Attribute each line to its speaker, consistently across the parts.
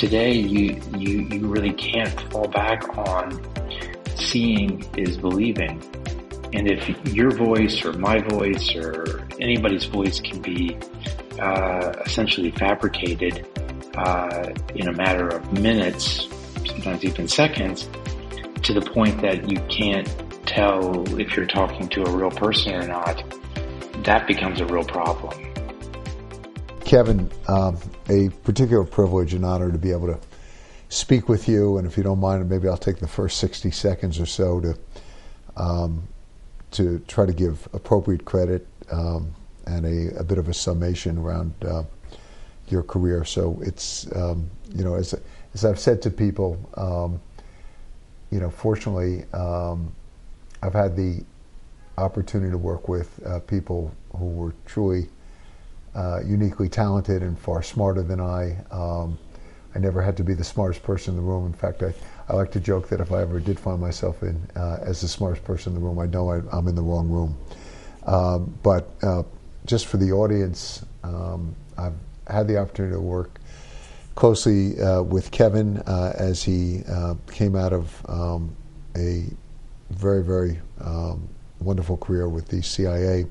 Speaker 1: today you really can't fall back on seeing is believing. And if your voice or my voice or anybody's voice can be essentially fabricated in a matter of minutes, sometimes even seconds, to the point that you can't tell if you're talking to a real person or not, that becomes a real problem.
Speaker 2: Kevin, a particular privilege and honor to be able to speak with you, and if you don't mind, maybe I'll take the first 60 seconds or so to try to give appropriate credit and a bit of a summation around your career. So it's, as I've said to people, fortunately, I've had the opportunity to work with people who were truly uniquely talented and far smarter than I. I never had to be the smartest person in the room. In fact, I like to joke that if I ever did find myself as the smartest person in the room, I know I'm in the wrong room. But just for the audience, I've had the opportunity to work closely with Kevin as he came out of a very, very wonderful career with the CIA.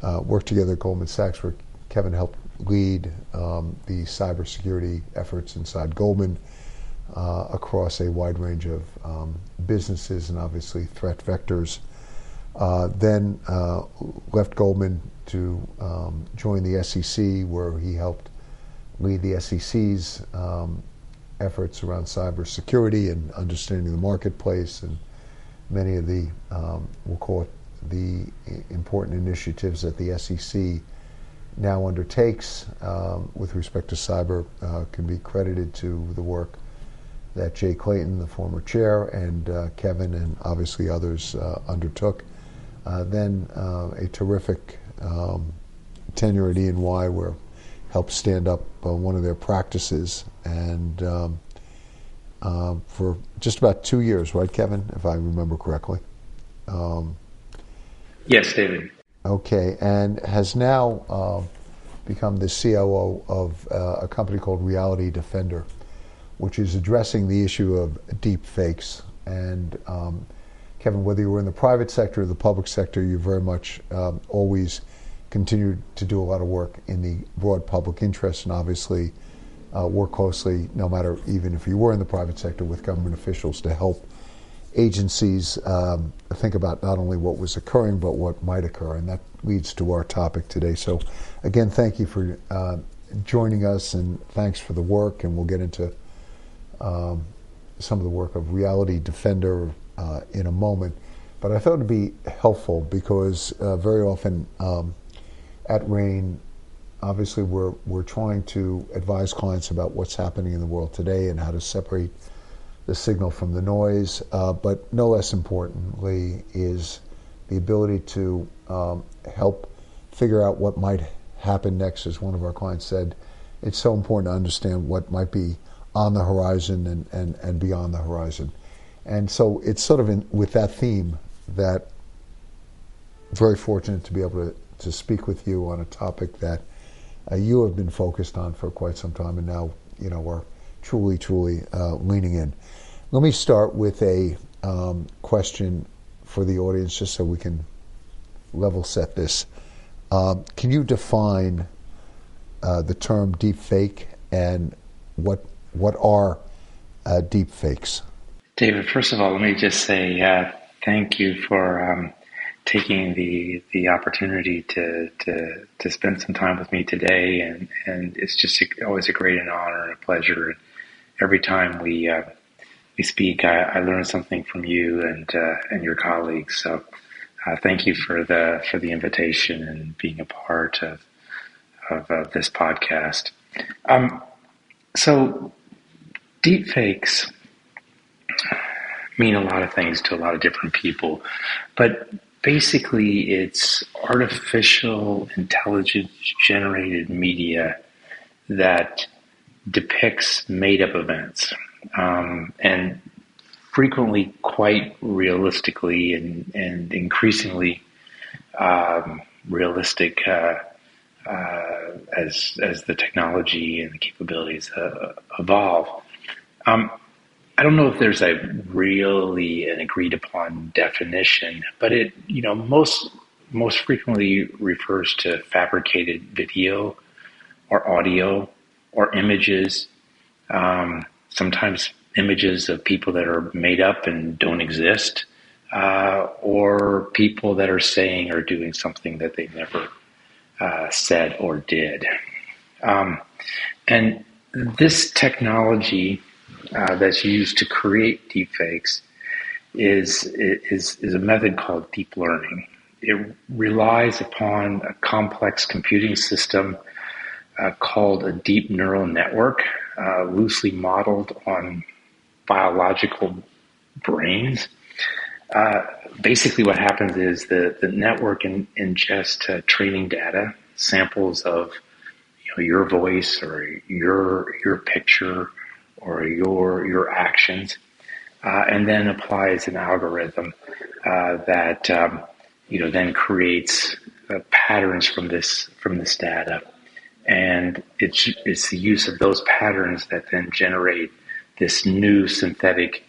Speaker 2: Worked together at Goldman Sachs, where Kevin helped lead the cybersecurity efforts inside Goldman across a wide range of businesses and obviously threat vectors. Then left Goldman to join the SEC, where he helped lead the SEC's efforts around cybersecurity and understanding the marketplace and many of the, we'll call it, the important initiatives that the SEC now undertakes with respect to cyber can be credited to the work that Jay Clayton, the former chair, and Kevin and obviously others undertook. Then a terrific tenure at E&Y, where helped stand up one of their practices, and for just about 2 years, right, Kevin, if I remember correctly?
Speaker 1: Yes, David.
Speaker 2: Okay, and has now become the COO of a company called Reality Defender, which is addressing the issue of deepfakes. And Kevin, whether you were in the private sector or the public sector, you very much always continued to do a lot of work in the broad public interest, and obviously work closely, no matter even if you were in the private sector, with government officials to help agencies think about not only what was occurring, but what might occur. And that leads to our topic today. So again, thank you for joining us, and thanks for the work. And we'll get into some of the work of Reality Defender in a moment. But I thought it'd be helpful because very often at RANE, obviously we're trying to advise clients about what's happening in the world today and how to separate the signal from the noise, but no less importantly is the ability to help figure out what might happen next. As one of our clients said, it's so important to understand what might be on the horizon and beyond the horizon. And so it's sort of with that theme that I'm very fortunate to be able to speak with you on a topic that you have been focused on for quite some time, and now we're truly leaning in. Let me start with a question for the audience, just so we can level set this. Can you define the term deepfake, and what are deepfakes?
Speaker 1: David, first of all, let me just say thank you for taking the opportunity to spend some time with me today, and it's just always a great honor and a pleasure. Every time we speak, I learn something from you and your colleagues. So thank you for the invitation and being a part of this podcast. So deepfakes mean a lot of things to a lot of different people, but basically it's artificial intelligence generated media that depicts made-up events, and frequently quite realistically and increasingly realistic as the technology and the capabilities evolve. I don't know if there's a really an agreed upon definition, but it, most frequently refers to fabricated video or audio or images, sometimes images of people that are made up and don't exist, or people that are saying or doing something that they never said or did. And this technology that's used to create deepfakes is a method called deep learning. It relies upon a complex computing system called a deep neural network, loosely modeled on biological brains. Basically, what happens is the network ingests training data, samples of your voice or your picture or your actions, and then applies an algorithm that then creates patterns from this data, and it's the use of those patterns that then generate this new synthetic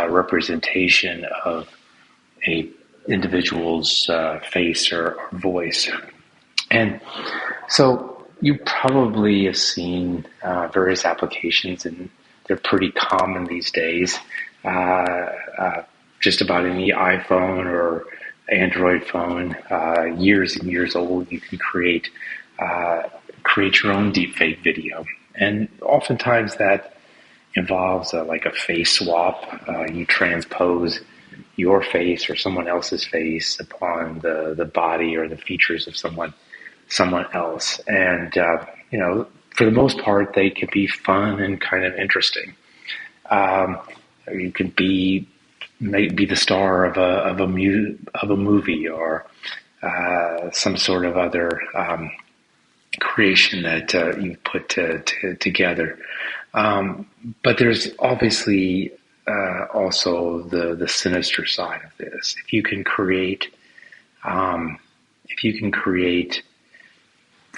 Speaker 1: representation of a individual's face or voice. And so you probably have seen various applications, and they're pretty common these days. Just about any iPhone or Android phone, years and years old, you can create your own deepfake video. And oftentimes that involves like a face swap. You transpose your face or someone else's face upon the body or the features of someone else. And, for the most part, they can be fun and kind of interesting. You could be the star of a movie or some sort of other creation that you put together. But there's obviously also the sinister side of this. If you can create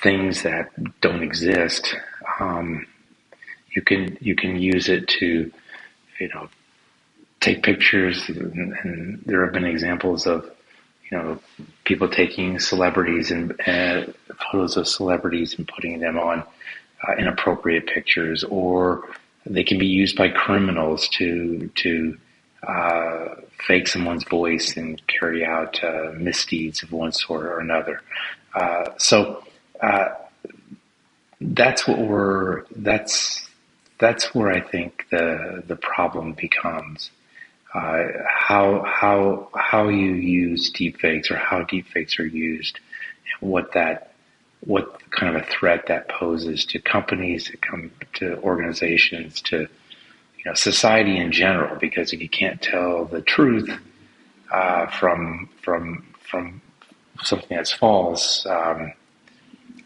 Speaker 1: things that don't exist, you can use it to, take pictures, and there have been examples of, people taking celebrities and photos of celebrities and putting them on inappropriate pictures, or they can be used by criminals to fake someone's voice and carry out misdeeds of one sort or another. So that's where I think the problem becomes. How you use deepfakes, or how deepfakes are used, and what kind of a threat that poses to companies, to organizations, to society in general. Because if you can't tell the truth from something that's false,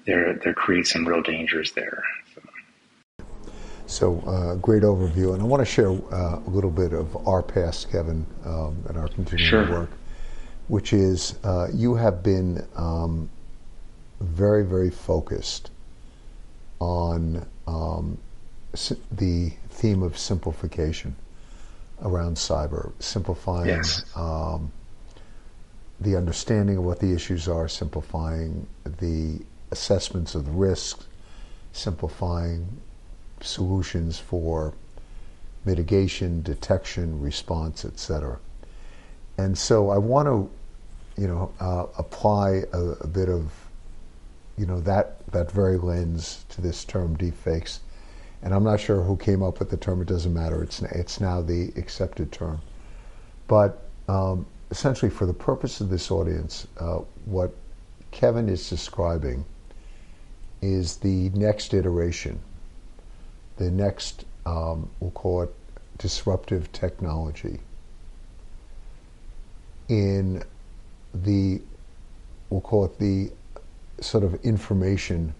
Speaker 1: there creates some real dangers there.
Speaker 2: So great overview, and I want to share a little bit of our past, Kevin, and our continuing work, which is you have been very, very focused on the theme of simplification around cyber, simplifying the understanding of what the issues are, simplifying the assessments of the risks, simplifying solutions for mitigation, detection, response, etc. And so I want to, apply a bit of, that very lens to this term deepfakes. And I'm not sure who came up with the term. It doesn't matter. It's now the accepted term. But essentially, for the purpose of this audience, what Kevin is describing is the next iteration, the next, we'll call it disruptive technology in we'll call it the sort of information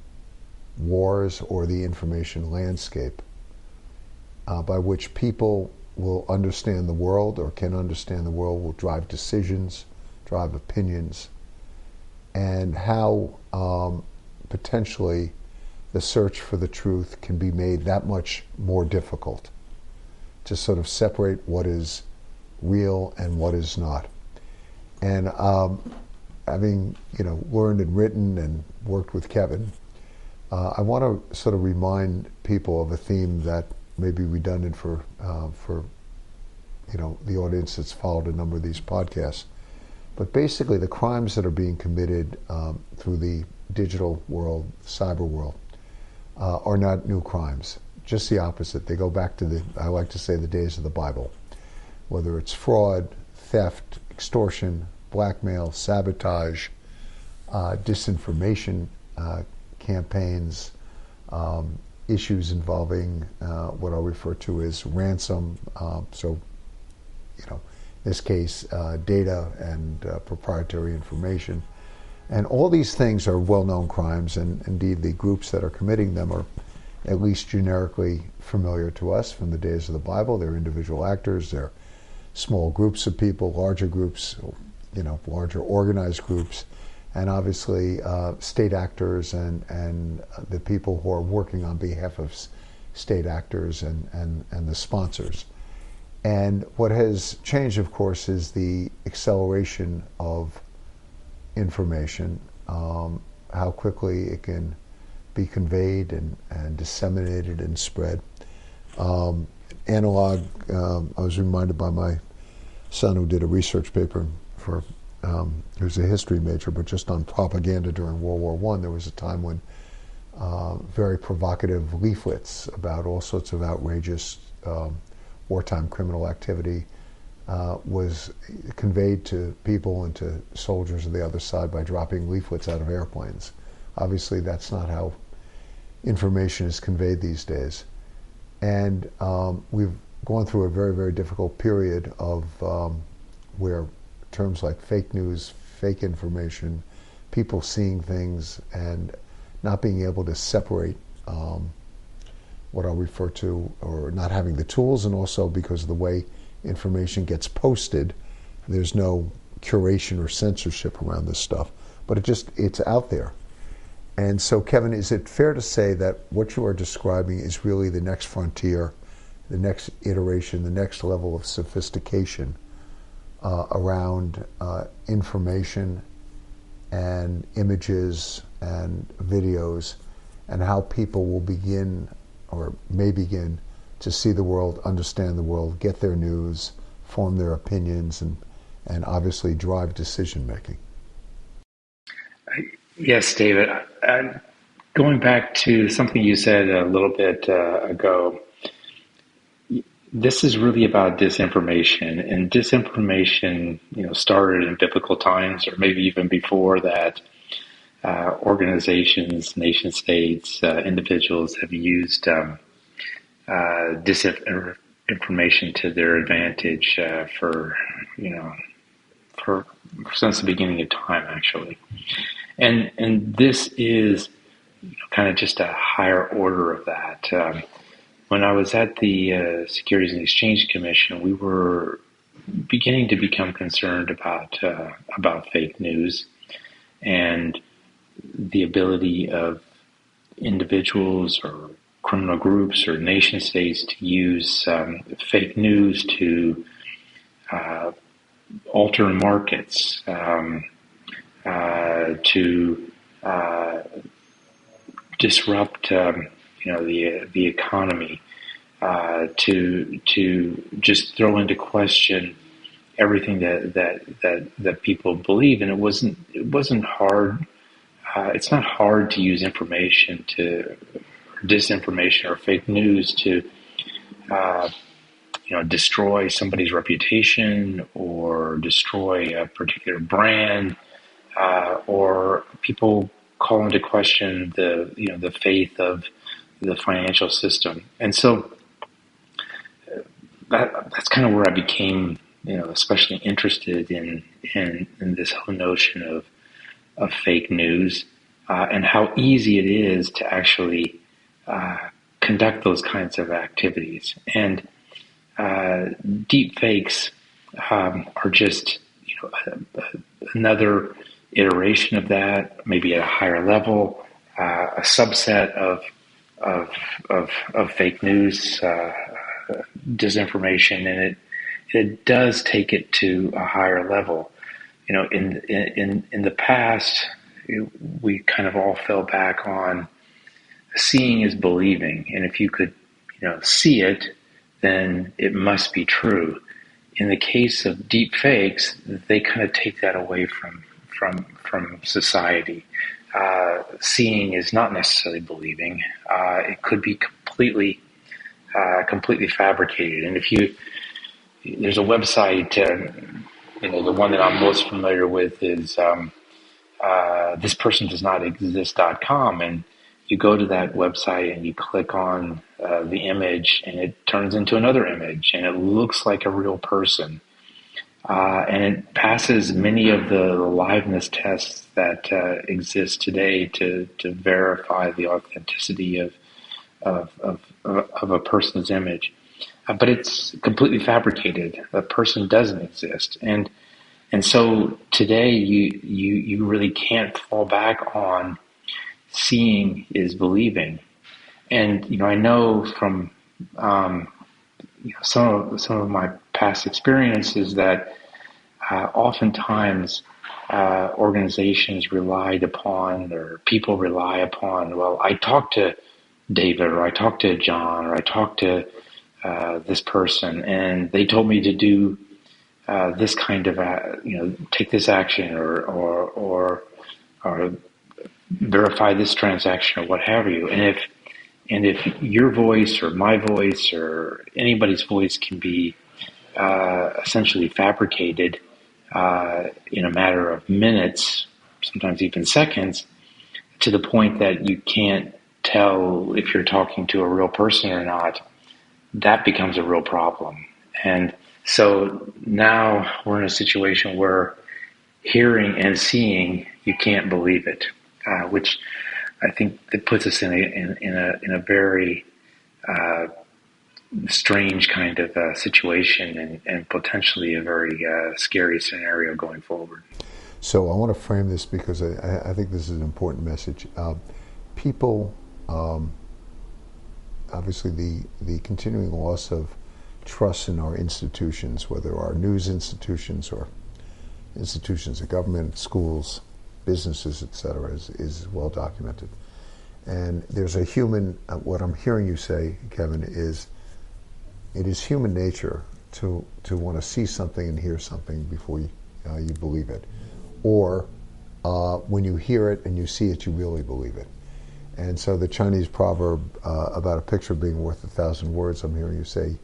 Speaker 2: wars or the information landscape by which people will understand the world, or can understand the world, will drive decisions, drive opinions, and how potentially the search for the truth can be made that much more difficult to sort of separate what is real and what is not. And having learned and written and worked with Kevin, I want to sort of remind people of a theme that may be redundant for the audience that's followed a number of these podcasts. But basically, the crimes that are being committed through the digital world, cyber world, are not new crimes. Just the opposite. They go back to I like to say, the days of the Bible. Whether it's fraud, theft, extortion, blackmail, sabotage, disinformation campaigns, issues involving what I'll refer to as ransom. In this case, data and proprietary information. And all these things are well-known crimes, and indeed the groups that are committing them are at least generically familiar to us from the days of the Bible. They're individual actors, they're small groups of people, larger groups, larger organized groups, and obviously state actors and the people who are working on behalf of state actors and the sponsors. And what has changed, of course, is the acceleration of information, how quickly it can be conveyed and disseminated and spread. Analog, I was reminded by my son who did a research paper for, he was a history major, but just on propaganda during World War I. There was a time when very provocative leaflets about all sorts of outrageous wartime criminal activity was conveyed to people and to soldiers of the other side by dropping leaflets out of airplanes. Obviously, that's not how information is conveyed these days. And we've gone through a very, very difficult period of where terms like fake news, fake information, people seeing things and not being able to separate what I'll refer to, or not having the tools, and also because of the way information gets posted, there's no curation or censorship around this stuff, but it's out there. And so, Kevin, is it fair to say that what you are describing is really the next frontier, the next iteration, the next level of sophistication around information and images and videos, and how people will begin or may begin to see the world, understand the world, get their news, form their opinions, and obviously drive decision making?
Speaker 1: Yes, David. Going back to something you said a little bit ago, this is really about disinformation, and disinformation, started in biblical times, or maybe even before that. Organizations, nation states, individuals have used disinformation to their advantage since the beginning of time, actually. And this is kind of just a higher order of that. When I was at the Securities and Exchange Commission, we were beginning to become concerned about fake news and the ability of individuals or criminal groups or nation states to use fake news to alter markets, to disrupt, the economy, to just throw into question everything that people believe. And it wasn't hard. It's not hard to use information disinformation or fake news to destroy somebody's reputation or destroy a particular brand, or people call into question the faith of the financial system. And so that's kind of where I became especially interested in this whole notion of fake news, and how easy it is to actually conduct those kinds of activities. And deepfakes are just another iteration of that, maybe at a higher level. a subset of fake news, disinformation, and it does take it to a higher level. You know, in the past, we kind of all fell back on seeing is believing, and if you could, see it, then it must be true. In the case of deep fakes, they kind of take that away from society. Seeing is not necessarily believing. It could be completely fabricated. And there's a website, the one that I'm most familiar with is thispersondoesnotexist.com, and you go to that website and you click on the image, and it turns into another image, and it looks like a real person. And it passes many of the liveness tests that exist today to verify the authenticity of a person's image. But it's completely fabricated. The person doesn't exist. And so today you really can't fall back on seeing is believing. And, I know from some of my past experiences that oftentimes organizations relied upon, or people rely upon, well, I talked to David, or I talked to John, or I talked to this person, and they told me to do this kind of, take this action, or verify this transaction, or what have you. And if your voice or my voice or anybody's voice can be essentially fabricated in a matter of minutes, sometimes even seconds, to the point that you can't tell if you're talking to a real person or not, that becomes a real problem. And so now we're in a situation where hearing and seeing, you can't believe it, which I think that puts us in a very strange kind of situation, and potentially a very scary scenario going forward.
Speaker 2: So I want to frame this because I think this is an important message. People, obviously the continuing loss of trust in our institutions, whether our news institutions or institutions of government, schools, businesses, etc., is well documented. And there's a human, what I'm hearing you say, Kevin, is it is human nature to want to see something and hear something before you believe it. Or when you hear it and you see it, you really believe it. And so the Chinese proverb about a picture being worth 1,000 words, I'm hearing you say,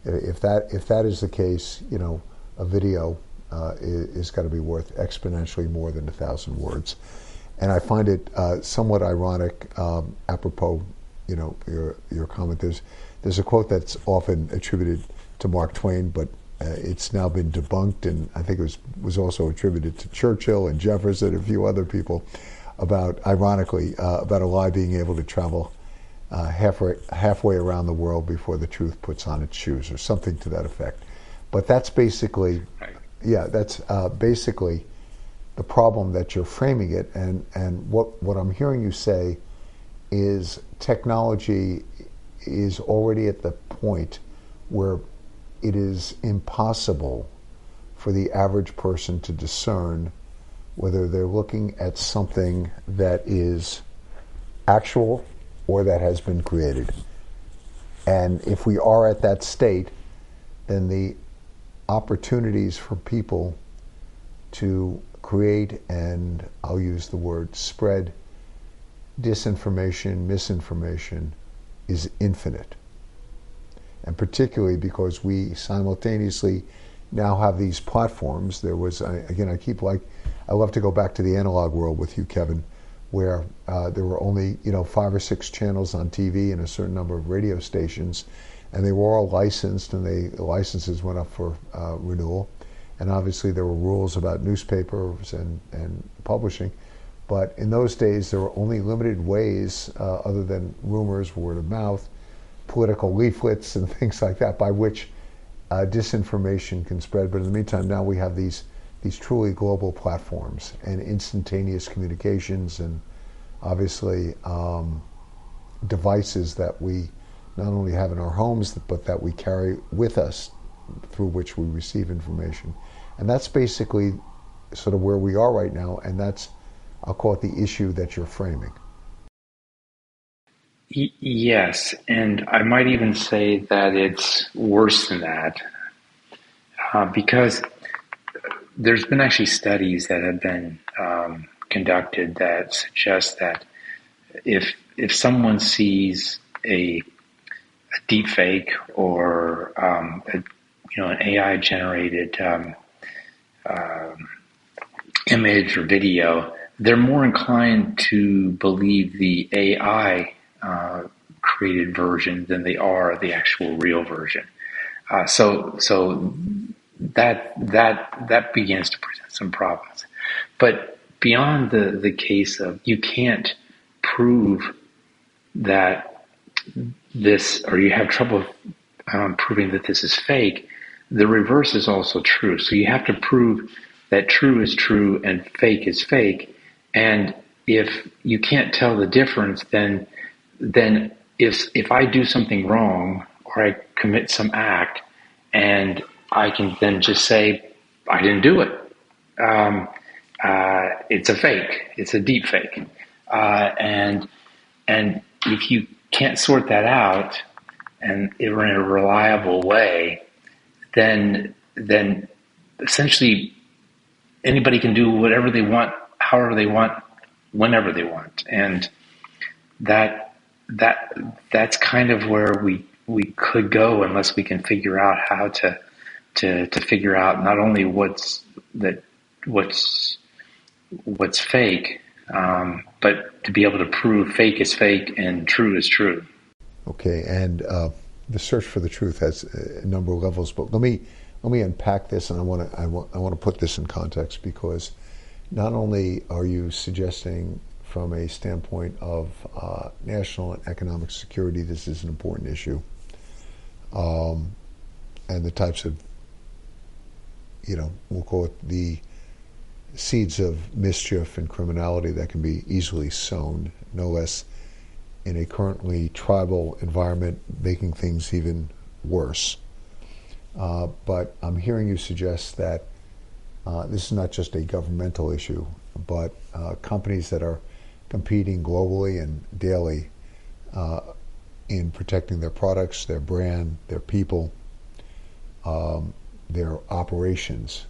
Speaker 2: if that is the case, a video is got to be worth exponentially more than 1,000 words. And I find it somewhat ironic, apropos, your comment. There's a quote that's often attributed to Mark Twain, but it's now been debunked, and I think it was also attributed to Churchill and Jefferson and a few other people, ironically, about a lie being able to travel halfway around the world before the truth puts on its shoes, or something to that effect. But that's basically, that's basically the problem that you're framing it. And what I'm hearing you say is technology is already at the point where it is impossible for the average person to discern whether they're looking at something that is actual or that has been created. And if we are at that state, then the opportunities for people to create, and I'll use the word spread, disinformation, misinformation, is infinite. And particularly because we simultaneously now have these platforms. There was, again, I love to go back to the analog world with you, Kevin, where there were only 5 or 6 channels on TV and a certain number of radio stations, and they were all licensed, and the licenses went up for renewal. And obviously there were rules about newspapers and publishing. But in those days, there were only limited ways, other than rumors, word of mouth, political leaflets, and things like that, by which disinformation can spread. But in the meantime, now we have these truly global platforms and instantaneous communications and obviously devices that we not only have in our homes, but that we carry with us through which we receive information. And that's basically sort of where we are right now, and that's, I'll call it the issue that you're framing.
Speaker 1: Yes, and I might even say that it's worse than that, because there's been actually studies that have been conducted that suggest that if someone sees a deep fake or an AI generated image or video, they're more inclined to believe the AI created version than they are the actual real version. So that begins to present some problems. But beyond the case of you can't prove that this, or you have trouble proving that this is fake, the reverse is also true. So you have to prove that true is true and fake is fake. And if you can't tell the difference, then if I do something wrong or I commit some act, and I can then just say I didn't do it. It's a fake. It's a deep fake. And if you can't sort that out and in a reliable way, then essentially anybody can do whatever they want, however they want, whenever they want. And that's kind of where we could go unless we can figure out how to figure out not only what's fake, but to be able to prove fake is fake and true is true.
Speaker 2: Okay, and the search for the truth has a number of levels, but let me unpack this, and I want to put this in context, because not only are you suggesting from a standpoint of national and economic security, this is an important issue, and the types of, we'll call it the seeds of mischief and criminality that can be easily sown, no less in a currently tribal environment, making things even worse. But I'm hearing you suggest that this is not just a governmental issue, but companies that are competing globally and daily in protecting their products, their brand, their people, their operations,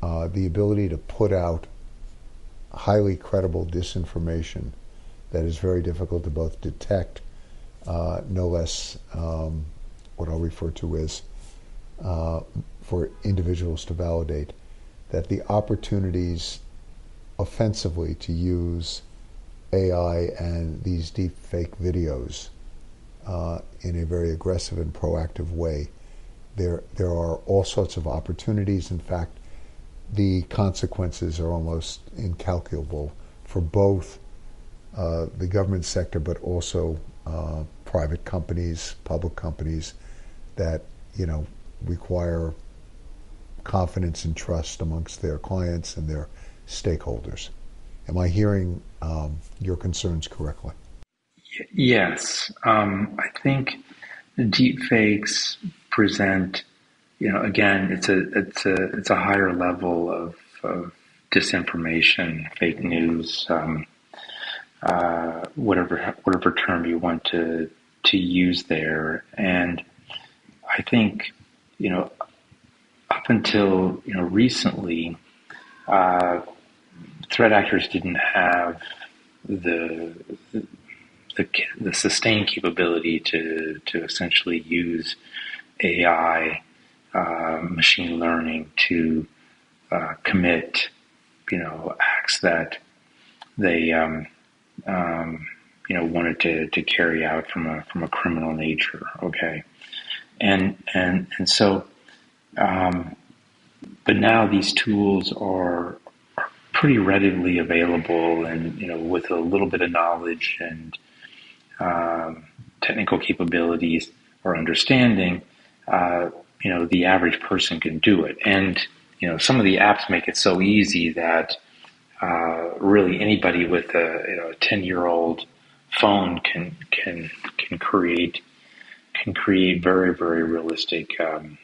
Speaker 2: the ability to put out highly credible disinformation that is very difficult to both detect, no less what I'll refer to as for individuals to validate, that the opportunities offensively to use AI and these deep fake videos in a very aggressive and proactive way, there are all sorts of opportunities. In fact, the consequences are almost incalculable for both the government sector, but also private companies, public companies that require confidence and trust amongst their clients and their stakeholders. Am I hearing your concerns correctly?
Speaker 1: Yes, I think deepfakes present, again, it's a higher level of disinformation, fake news, whatever term you want to use there. And I think, up until recently, threat actors didn't have the sustained capability to essentially use AI, machine learning to commit, acts that they wanted to carry out from a criminal nature. Okay, and so, but now these tools are pretty readily available, and with a little bit of knowledge and technical capabilities or understanding, the average person can do it. And some of the apps make it so easy that really anybody with a 10-year-old phone can create very, very realistic and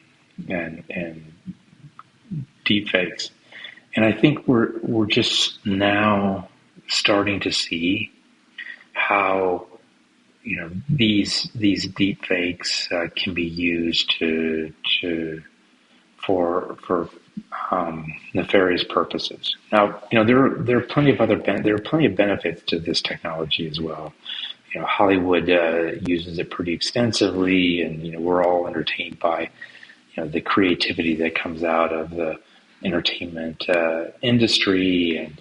Speaker 1: deepfakes. And I think we're just now starting to see how these deepfakes can be used for nefarious purposes. Now, there are plenty of benefits to this technology as well. Hollywood uses it pretty extensively, and we're all entertained by the creativity that comes out of the entertainment industry, and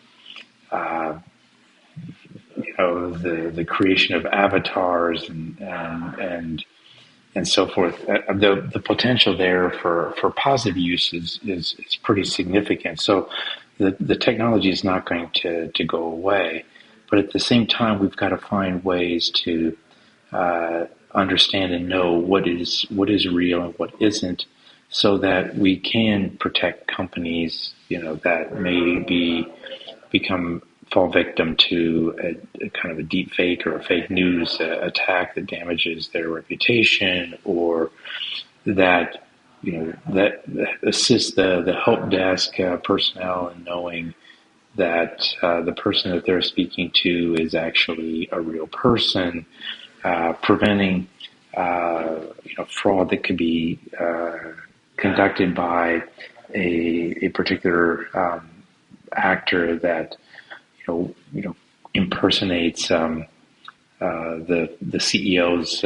Speaker 1: the creation of avatars and so forth. The potential there for positive use is pretty significant. So the technology is not going to go away, but at the same time, we've got to find ways to understand and know what is real and what isn't, so that we can protect companies, that may fall victim to a kind of a deep fake or a fake news attack that damages their reputation, or that assists the help desk personnel in knowing that the person that they're speaking to is actually a real person, preventing fraud that could be conducted by a particular actor that impersonates the CEO's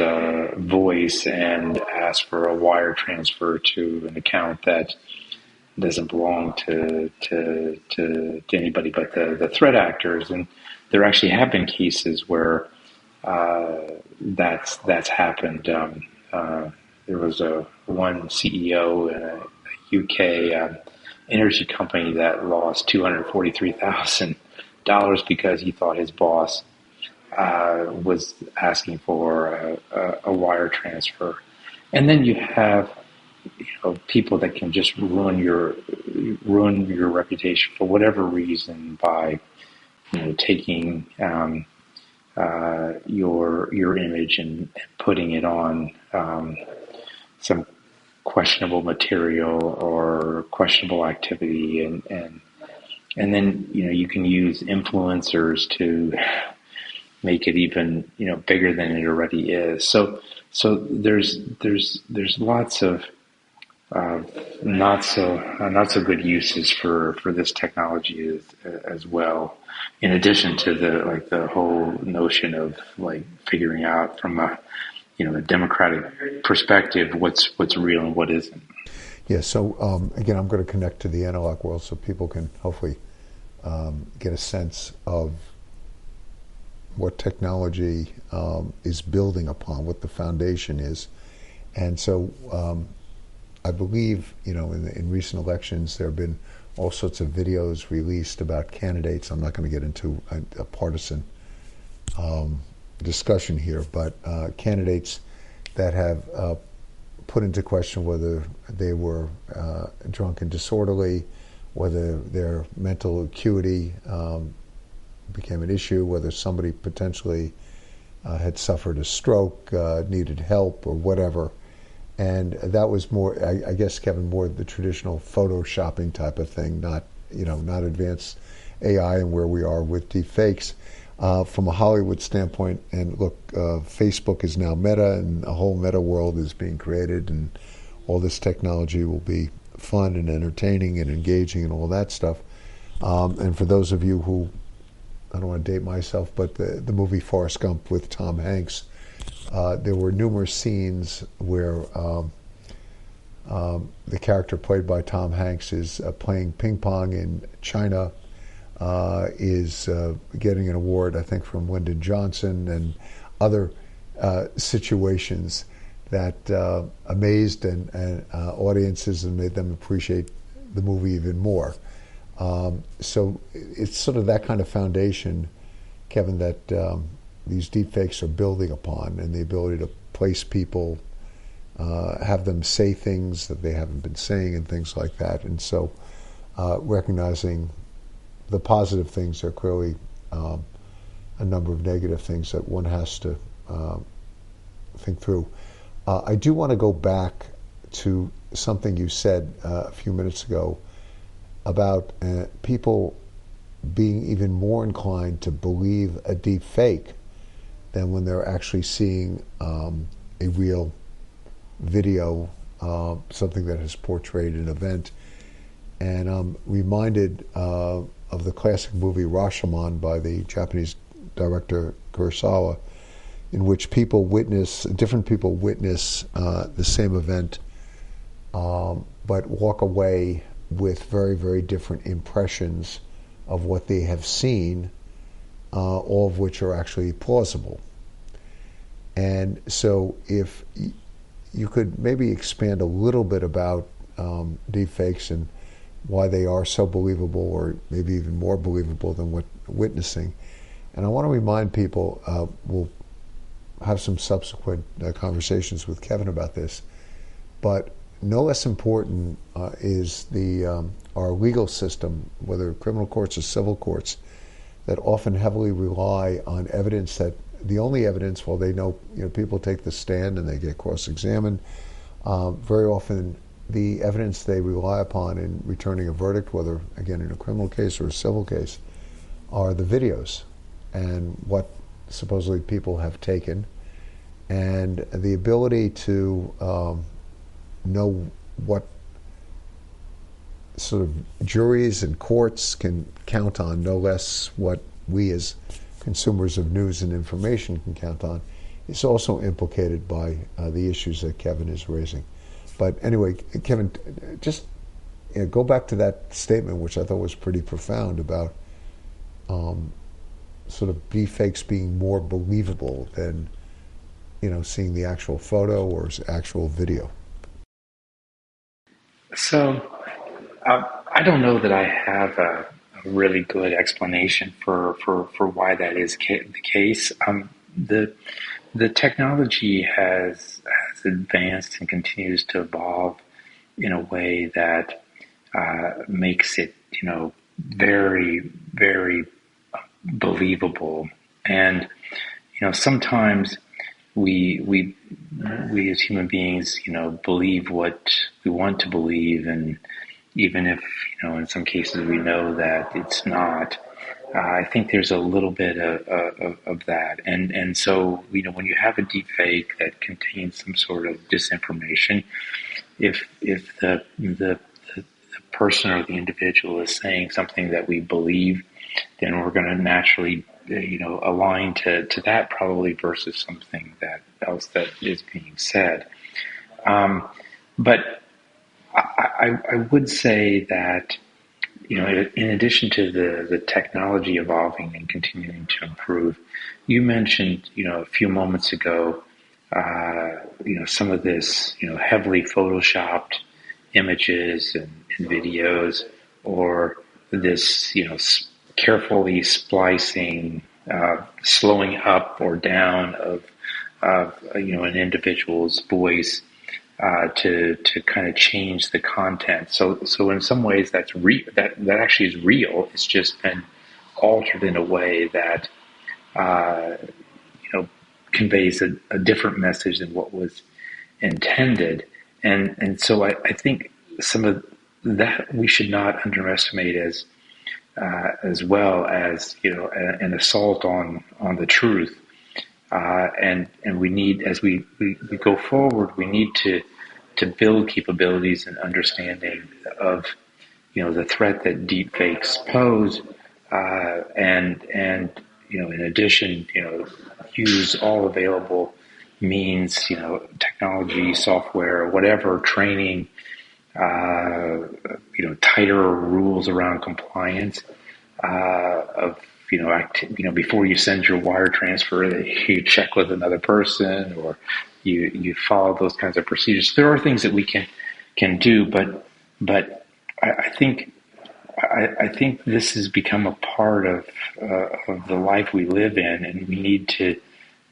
Speaker 1: voice and asks for a wire transfer to an account that doesn't belong to anybody but the threat actors. And there actually have been cases where that's happened. There was one CEO in a UK energy company that lost $243,000 because he thought his boss was asking for a wire transfer. And then you have people that can just ruin your reputation for whatever reason by taking your image and putting it on some questionable material or questionable activity, and then you can use influencers to make it even bigger than it already is. So there's lots of not so good uses for this technology as well. In addition to the whole notion of figuring out from a democratic perspective what's real and what isn't.
Speaker 2: Yeah. So again, I'm going to connect to the analog world so people can hopefully get a sense of what technology is building upon, what the foundation is. And so I believe, in recent elections, there have been all sorts of videos released about candidates. I'm not going to get into a partisan discussion here, but candidates that have put into question whether they were drunk and disorderly, whether their mental acuity became an issue, whether somebody potentially had suffered a stroke, needed help, or whatever. And that was more, I guess, Kevin, more the traditional photoshopping type of thing, not advanced AI and where we are with deepfakes. From a Hollywood standpoint, and look, Facebook is now Meta, and a whole Meta world is being created, and all this technology will be fun and entertaining and engaging and all that stuff. And for those of you who, I don't want to date myself, but the movie Forrest Gump with Tom Hanks, there were numerous scenes where the character played by Tom Hanks is playing ping pong in China, is getting an award, I think, from Lyndon Johnson, and other situations that amazed and audiences and made them appreciate the movie even more. So it's sort of that kind of foundation, Kevin, that these deepfakes are building upon, and the ability to place people, have them say things that they haven't been saying and things like that. And so recognizing the positive things, there are clearly a number of negative things that one has to think through. I do want to go back to something you said a few minutes ago about people being even more inclined to believe a deep fake than when they're actually seeing a real video, something that has portrayed an event. And I'm reminded of the classic movie Rashomon by the Japanese director Kurosawa, in which different people witness the same event, but walk away with very, very different impressions of what they have seen, all of which are actually plausible. And so if you could maybe expand a little bit about deepfakes and why they are so believable, or maybe even more believable than what witnessing. And I want to remind people, we'll have some subsequent conversations with Kevin about this, but no less important is our legal system, whether criminal courts or civil courts, that often heavily rely on evidence that the only evidence, while they know, people take the stand and they get cross-examined, very often the evidence they rely upon in returning a verdict, whether, again, in a criminal case or a civil case, are the videos and what supposedly people have taken, and the ability to know what sort of juries and courts can count on, no less what we as consumers of news and information can count on, is also implicated by the issues that Kevin is raising. But anyway, Kevin, just go back to that statement, which I thought was pretty profound, about sort of deepfakes being more believable than seeing the actual photo or actual video.
Speaker 1: So I don't know that I have a really good explanation for why that is the case. The technology has advanced and continues to evolve in a way that makes it, very, very believable. And sometimes we as human beings, believe what we want to believe, and even if in some cases we know that it's not. I think there's a little bit of that, and so when you have a deep fake that contains some sort of disinformation, if the person or the individual is saying something that we believe, then we're going to naturally align to that probably versus something else that is being said. But I would say that in addition to the technology evolving and continuing to improve, you mentioned, a few moments ago, some of this, heavily photoshopped images and videos, or this, carefully splicing, slowing up or down of an individual's voice, to kind of change the content. So in some ways that actually is real. It's just been altered in a way that conveys a different message than what was intended. And so I think some of that we should not underestimate as well as an assault on the truth. And we need, as we go forward, we need to build capabilities and understanding of the threat that deepfakes pose, and in addition, use all available means, technology, software, whatever, training, tighter rules around compliance, before you send your wire transfer, you check with another person, or you follow those kinds of procedures. There are things that we can do, but I think this has become a part of the life we live in, and we need to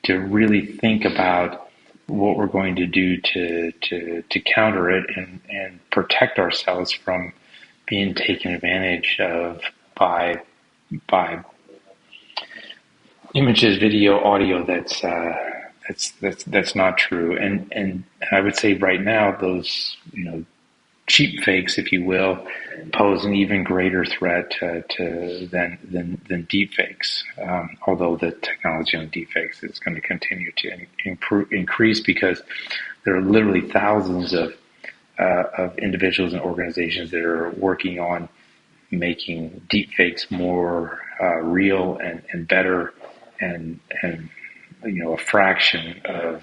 Speaker 1: really think about what we're going to do to counter it and protect ourselves from being taken advantage of by by images, video, audio, that's not true. And I would say right now those cheap fakes, if you will, pose an even greater threat than deep fakes. Although the technology on deep fakes is going to continue to increase because there are literally thousands of individuals and organizations that are working on making deep fakes more real and better, and a fraction of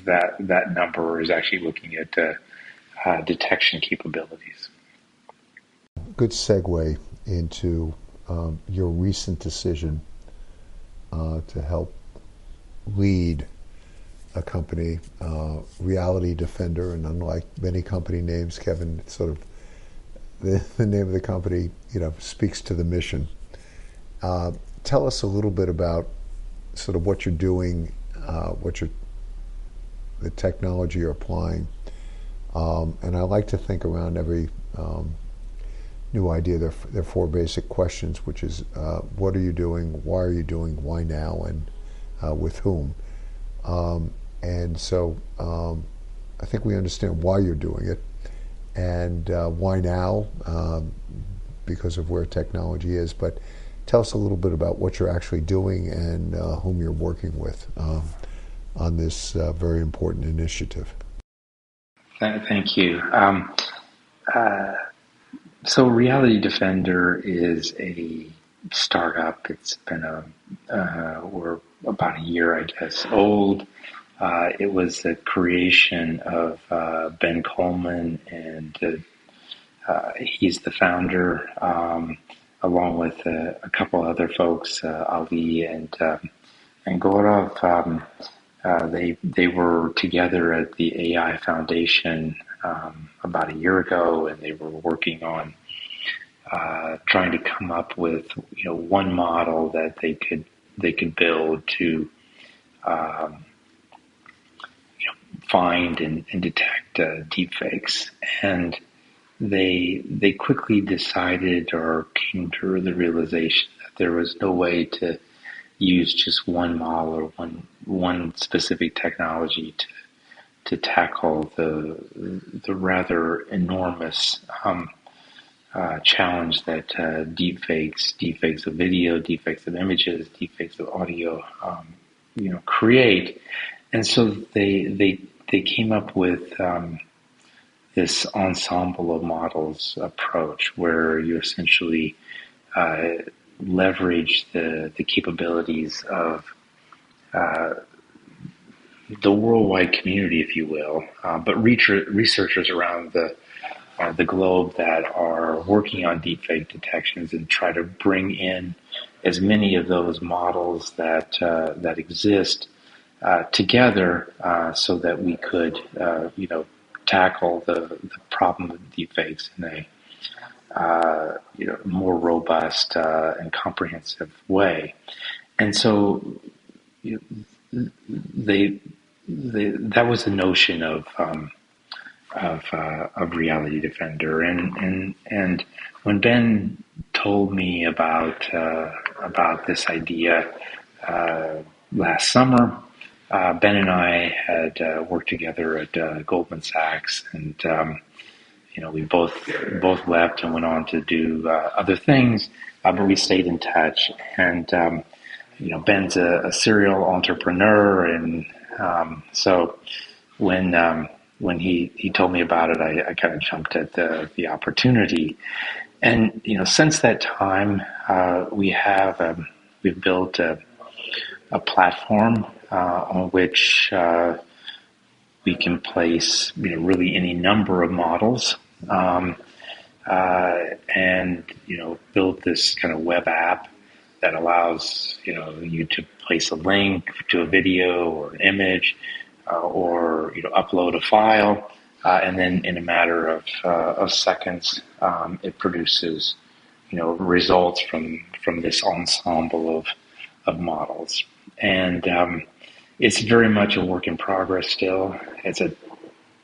Speaker 1: that number is actually looking at detection capabilities.
Speaker 2: Good segue into your recent decision to help lead a company, Reality Defender, and unlike many company names, Kevin, sort of the name of the company, speaks to the mission. Tell us a little bit about sort of what you're doing, the technology you're applying. And I like to think around every new idea, there are four basic questions, which is what are you doing, why are you doing, why now, and with whom. And so I think we understand why you're doing it, and why now, because of where technology is. But tell us a little bit about what you're actually doing and whom you're working with on this very important initiative.
Speaker 1: Thank you. So Reality Defender is a startup. It's been we're about a year, I guess, old. It was the creation of Ben Coleman, and he's the founder, along with a couple other folks, Ali and Gaurav. They were together at the AI Foundation about a year ago, and they were working on trying to come up with one model that they could build to find and detect deepfakes. And they quickly decided, or came to the realization, that there was no way to use just one model or one specific technology to tackle the rather enormous challenge that deepfakes of video, deepfakes of images, deepfakes of audio, create. And so they came up with this ensemble of models approach, where you essentially leverage the capabilities of the worldwide community, if you will, but researchers around the globe that are working on deepfake detections, and try to bring in as many of those models that exist together, so that we could tackle the problem of deepfakes in a more robust and comprehensive way. And so that was the notion of Reality Defender. And when Ben told me about this idea last summer, Ben and I had worked together at Goldman Sachs, and we both left and went on to do other things, but we stayed in touch. And Ben's a serial entrepreneur, and so when he told me about it, I kind of jumped at the opportunity. And since that time, we've built a platform on which we can place really any number of models, and build this kind of web app that allows you to place a link to a video or an image, or upload a file, and then in a matter of seconds, it produces results from this ensemble of models. And it's very much a work in progress still. It's a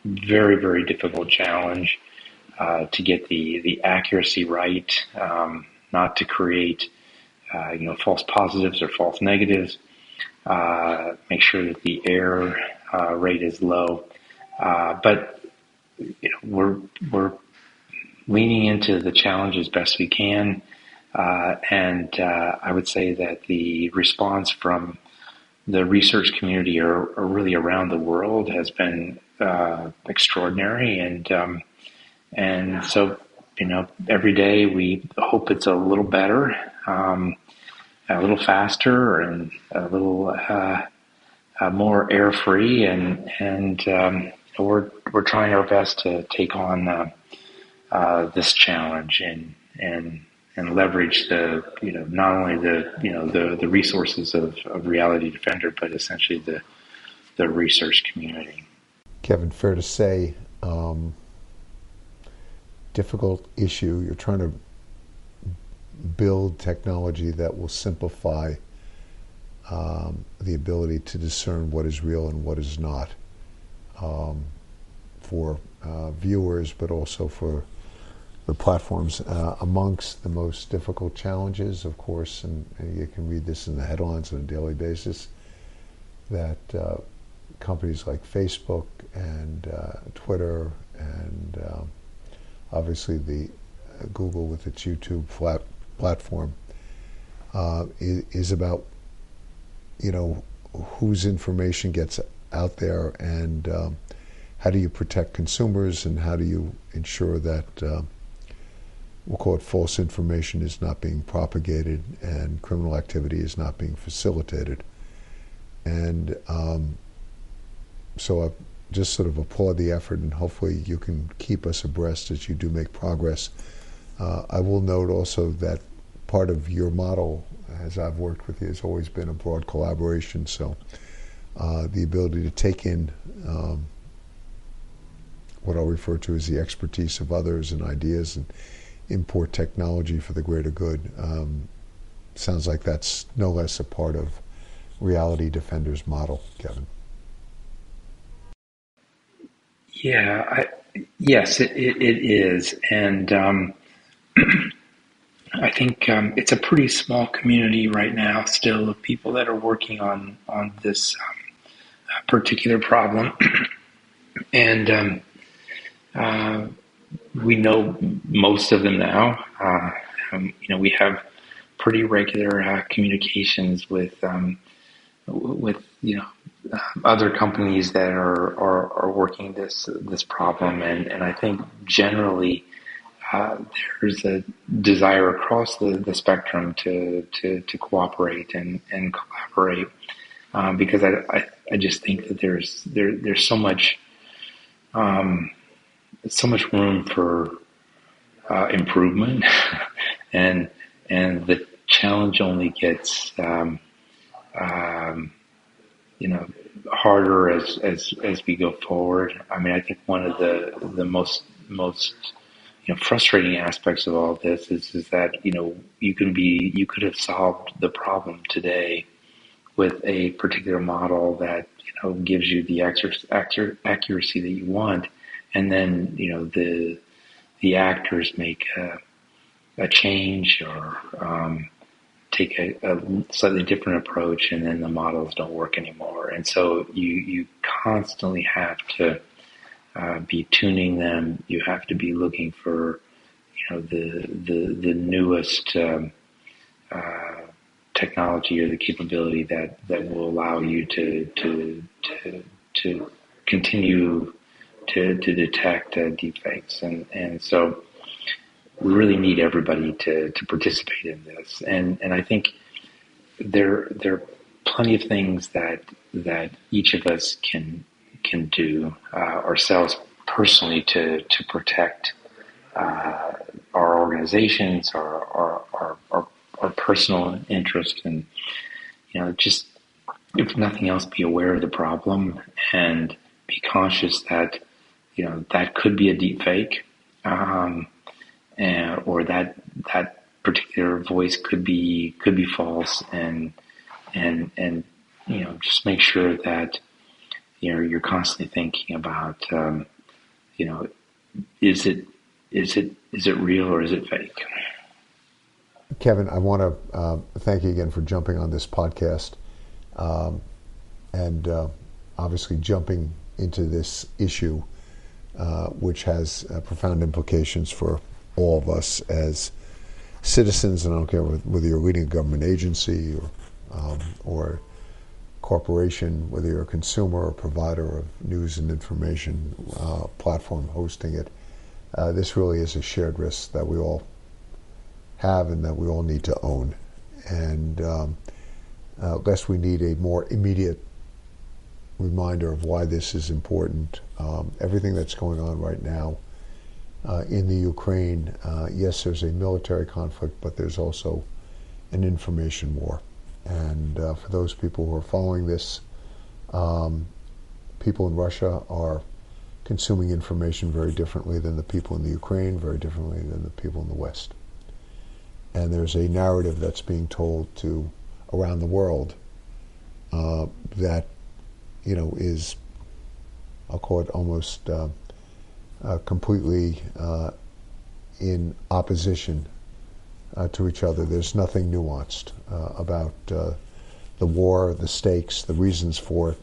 Speaker 1: very, very difficult challenge to get the accuracy right, not to create false positives or false negatives. Make sure that the error rate is low. But we're leaning into the challenge as best we can. And I would say that the response from the research community or really around the world has been extraordinary. And so, every day we hope it's a little better, a little faster, and a little more error-free. And we're trying our best to take on this challenge and leverage the not only the resources of Reality Defender, but essentially the research community.
Speaker 2: Kevin, fair to say, difficult issue. You're trying to build technology that will simplify the ability to discern what is real and what is not for viewers, but also for the platforms. Amongst the most difficult challenges, of course, and you can read this in the headlines on a daily basis, that companies like Facebook and Twitter and obviously the Google with its YouTube platform is about whose information gets out there, and how do you protect consumers, and how do you ensure that we'll call it false information is not being propagated and criminal activity is not being facilitated. And so I just sort of applaud the effort, and hopefully you can keep us abreast as you do make progress. I will note also that part of your model, as I've worked with you, has always been a broad collaboration. So the ability to take in what I'll refer to as the expertise of others and ideas and import technology for the greater good. Sounds like that's no less a part of Reality Defender's model, Kevin.
Speaker 1: Yeah, yes, it is. And I think it's a pretty small community right now still of people that are working on this particular problem. And we know most of them now. We have pretty regular communications with other companies that are working this problem, and I think generally there's a desire across the spectrum to cooperate and collaborate, because I just think that there's so much room for improvement, and the challenge only gets harder as we go forward. I mean, I think one of the most frustrating aspects of all this is that you could have solved the problem today with a particular model that gives you the accuracy that you want, and then the actors make a change or take a slightly different approach, and then the models don't work anymore. And so you constantly have to be tuning them. You have to be looking for the newest technology or the capability that will allow you to continue to detect deepfakes. And so we really need everybody to participate in this. And I think there are plenty of things that each of us can do ourselves personally to protect our organizations, our personal interest, and just, if nothing else, be aware of the problem and be conscious that that could be a deep fake, or that particular voice could be false, and just make sure that you're constantly thinking about is it real or is it fake?
Speaker 2: Kevin, I want to thank you again for jumping on this podcast and obviously jumping into this issue, which has profound implications for all of us as citizens. And I don't care whether you're leading a government agency or corporation, whether you're a consumer or provider of news and information platform hosting it. This really is a shared risk that we all have and that we all need to own. And lest we need a more immediate reminder of why this is important, everything that's going on right now in the Ukraine, yes, there's a military conflict, but there's also an information war. And for those people who are following this, people in Russia are consuming information very differently than the people in the Ukraine, very differently than the people in the West. And there's a narrative that's being told to around the world that, is, I'll call it almost completely in opposition to each other. There's nothing nuanced about the war, the stakes, the reasons for it,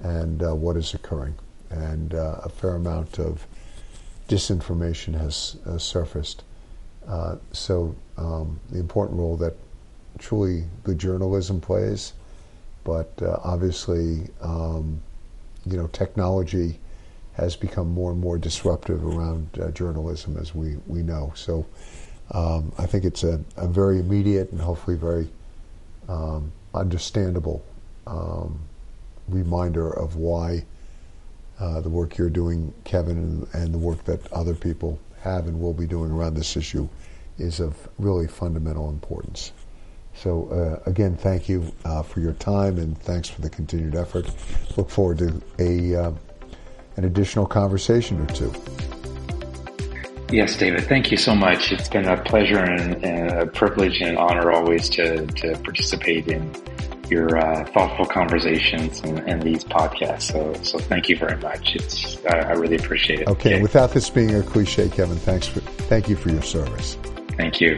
Speaker 2: and what is occurring. And a fair amount of disinformation has surfaced. So the important role that truly good journalism plays, but obviously, technology has become more and more disruptive around journalism, as we know. So I think it's a very immediate and hopefully very understandable reminder of why the work you're doing, Kevin, and the work that other people have and will be doing around this issue is of really fundamental importance. So again, thank you for your time, and thanks for the continued effort. Look forward to an additional conversation or two.
Speaker 1: Yes, David, thank you so much. It's been a pleasure and a privilege and an honor always to participate in your thoughtful conversations and these podcasts. So thank you very much. I really appreciate it.
Speaker 2: Okay, without this being a cliche, Kevin, thank you for your service.
Speaker 1: Thank you.